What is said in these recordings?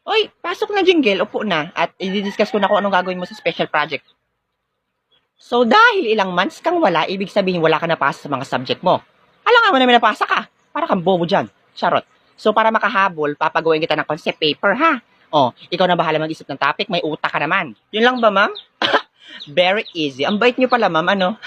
Oy, pasok na Jingle, upo na. At i-discuss ko na kung anong gagawin mo sa special project. So, dahil ilang months kang wala, ibig sabihin wala ka napasa sa mga subject mo. Alam nga mo na may napasa ka. Para kang bobo dyan. Charot. So, para makahabol, papagawain kita ng concept paper, ha? Oh, ikaw na bahala mag-isip ng topic, may utak ka naman. Yun lang ba, ma'am? Very easy. Ang bait niyo pala, ma'am, ano?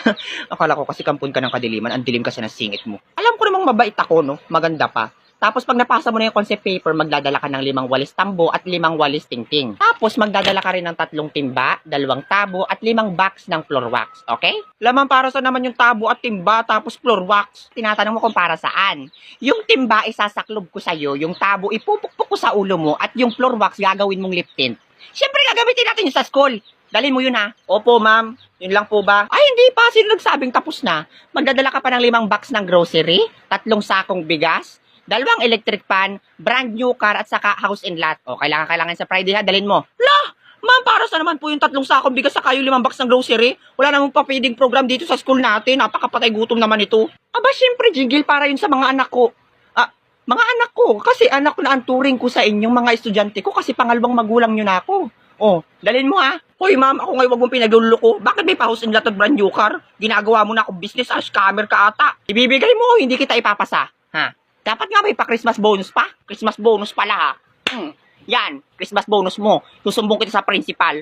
Akala ko kasi kampun ka ng kadiliman, ang dilim kasi ng singit mo. Alam ko namang mabait ako, no? Maganda pa. Tapos pag napasa mo na yung concept paper, magdadala ka ng 5 walis tambo at 5 walis tingting. Tapos magdadala ka rin ng 3 timba, 2 tabo at 5 box ng floor wax. Okay? Laman para sa naman yung tabo at timba tapos floor wax. Tinatanong mo kung para saan. Yung timba isasaklob ko sa'yo, yung tabo ipupukpuk ko sa ulo mo at yung floor wax gagawin mong lip tint. Siyempre gagamitin natin yung sa school. Dalhin mo yun ha. Opo ma'am. Yun lang po ba? Ay hindi pa. Sino nagsabing tapos na? Magdadala ka pa ng 5 box ng grocery, 3 sakong bigas, 2 electric pan, brand new car at saka house and lot. O, kailangan sa Friday ha, dalhin mo. La! Ma'am, para sa naman po yung 3 sakong bigas saka yung 5 box ng grocery? Wala namang pa-feeding program dito sa school natin. Napakapatay gutom naman ito. Aba, syempre, Jingle, para yun sa mga anak ko. Ah, mga anak ko. Kasi anak ko na ang turing ko sa inyong mga estudyante ko kasi pangalawang magulang nyo na ako. Oh, dalhin mo ha. Hoy ma'am, ako ngayon wag mong pinagluloko. Bakit may pa-house and lot at brand new car? Ginagawa mo na akong business, scammer ka ata. Ibibigay mo, hindi kita ipapasa. Ha? Dapat nga may pa-Christmas bonus pa. Christmas bonus pala ha. Yan, Christmas bonus mo. Susumbong kita sa principal.